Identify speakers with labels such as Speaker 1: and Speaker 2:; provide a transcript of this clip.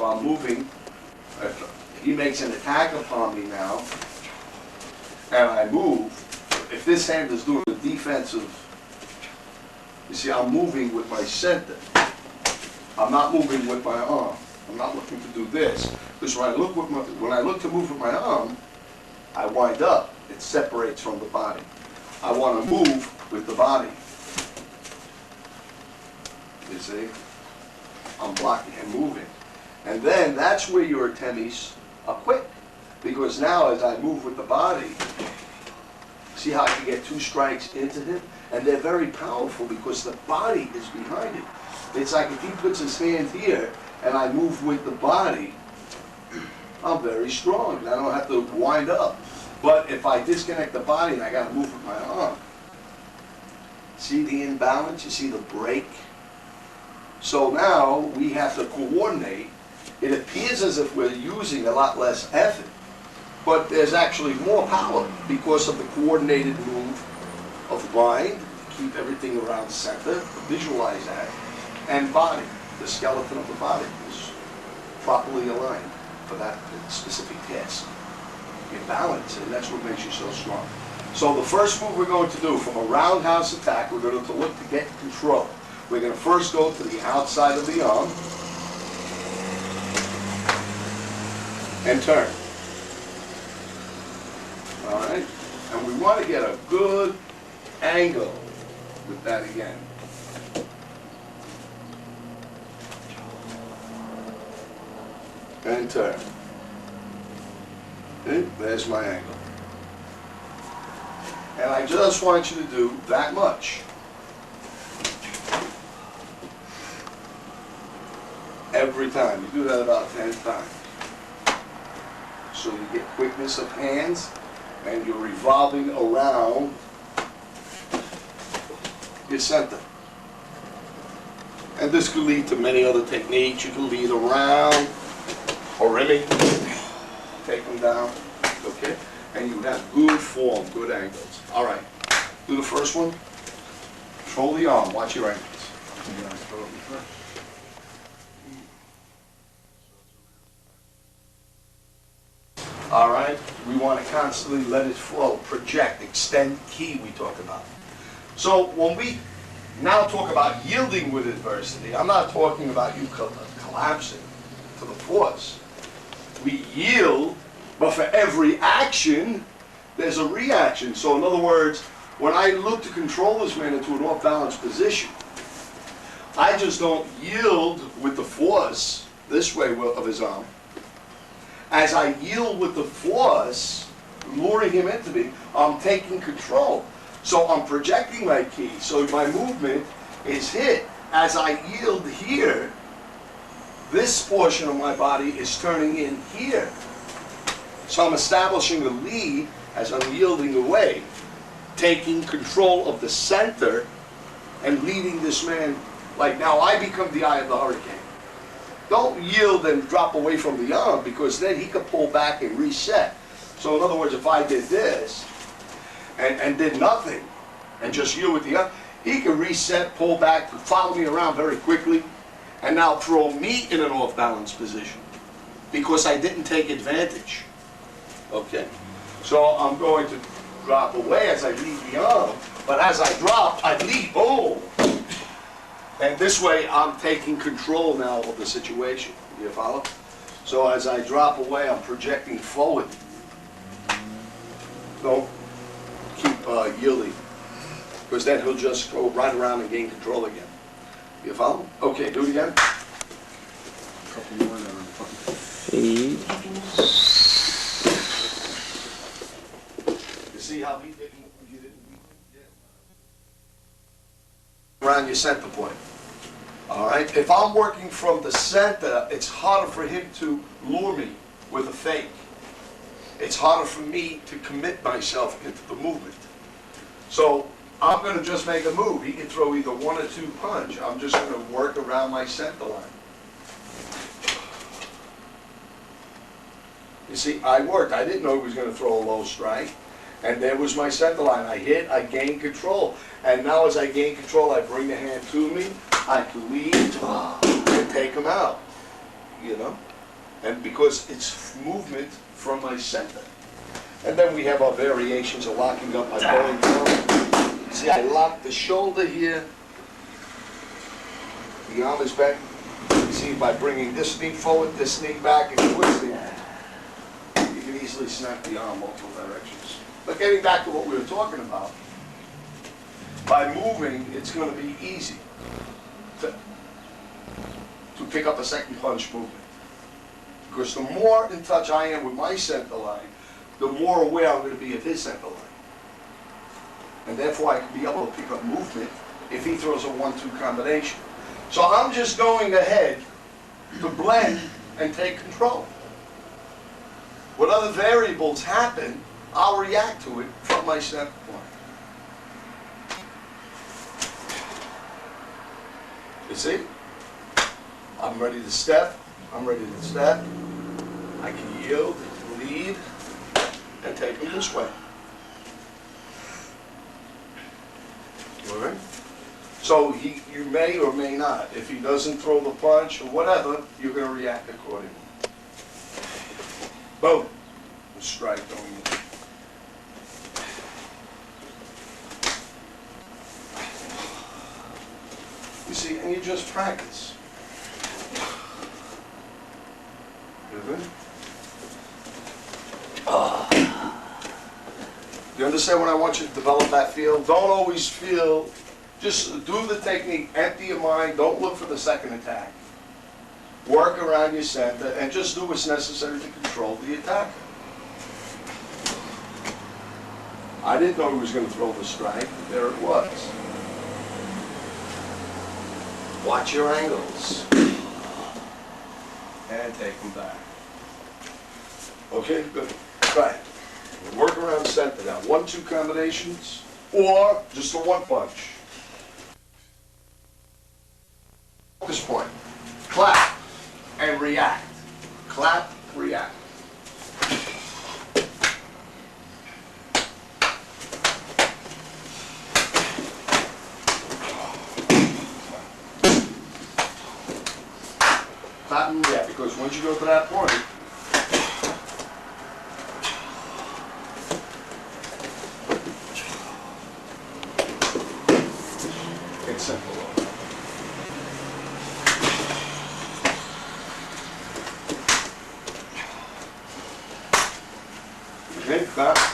Speaker 1: I'm moving, if he makes an attack upon me now, and I move, if this hand is doing the defensive, you see, I'm moving with my center. I'm not moving with my arm. I'm not looking to do this. Because when I look to move with my arm, I wind up. It separates from the body. I want to move with the body. You see? I'm blocking and moving. And then that's where your temis are quick. Because now as I move with the body, see how I can get 2 strikes into him? And they're very powerful because the body is behind it. It's like if he puts his hand here and I move with the body, I'm very strong. I don't have to wind up. But if I disconnect the body and I got to move with my arm, see the imbalance? You see the break? So now we have to coordinate. It appears as if we're using a lot less effort, but there's actually more power because of the coordinated move of mind, keep everything around center, visualize that, and body. The skeleton of the body is properly aligned for that specific task. You balance, and that's what makes you so strong. So the first move we're going to do from a roundhouse attack, we're going to look to get control. We're going to first go to the outside of the arm and turn. All right? And we want to get a good angle with that again. And turn. Okay, there's my angle. And I just want you to do that much. Every time. You do that about 10 times. So you get quickness of hands and you're revolving around your center. And this could lead to many other techniques. You can lead around or rimming, take them down, okay? And you have good form, good angles. All right, do the first one. Control the arm, watch your angles. All right, we want to constantly let it flow, project, extend ki we talk about. So when we now talk about yielding with adversity, I'm not talking about you collapsing to the force. We yield, but for every action, there's a reaction. So in other words, when I look to control this man into an off-balance position, I just don't yield with the force this way of his arm. As I yield with the force, luring him into me, I'm taking control. So I'm projecting my ki. So my movement is hit. As I yield here, this portion of my body is turning in here. So I'm establishing the lead as I'm yielding away, taking control of the center and leading this man. Like now I become the eye of the hurricane. Don't yield and drop away from the arm because then he could pull back and reset. So in other words, if I did this and did nothing and just yield with the arm, he could reset, pull back, follow me around very quickly, and now throw me in an off-balance position because I didn't take advantage. Okay? So I'm going to drop away as I leave the arm, but as I drop, I leave, boom! And this way, I'm taking control now of the situation. You follow? So as I drop away, I'm projecting forward. Don't keep yielding, because then he'll just go right around and gain control again. You follow? Okay, do it again.
Speaker 2: Couple more now.
Speaker 1: You see how he didn't around your center point. All right? If I'm working from the center, it's harder for him to lure me with a fake. It's harder for me to commit myself into the movement. So I'm going to just make a move. He can throw either 1 or 2 punch. I'm just going to work around my center line. You see, I worked. I didn't know he was going to throw a low strike. And there was my center line. I hit, I gained control. And now as I gain control, I bring the hand to me. I can lead and take him out. You know? and because it's movement from my center. And then we have our variations of locking up by going down. See, I lock the shoulder here. The arm is bent. See, by bringing this knee forward, this knee back, and twisting, you can easily snap the arm multiple directions. But getting back to what we were talking about, by moving, it's going to be easy to pick up a second punch movement. Because the more in touch I am with my center line, the more aware I'm going to be of his center line. And therefore I can be able to pick up movement if he throws a 1-2 combination. So I'm just going ahead to blend and take control. What other variables happen, I'll react to it from my center point. You see? I'm ready to step. I'm ready to step. I can yield, lead, and take him this way. All right? So you may or may not. If he doesn't throw the punch or whatever, you're going to react accordingly. Boom. Strike going in. You see, and you just practice. You understand what I want you to develop that feel? Don't always feel, just do the technique, empty your mind, don't look for the second attack. Work around your center and just do what's necessary to control the attacker. I didn't know he was going to throw the strike, but there it was. Watch your angles. And take them back. Okay, good. Right. Work around center now. 1-2 combinations, or just a one punch. Focus point. Clap and react. Clap, react. Clap and react, because once you go to that point, it's simple. Okay, clap.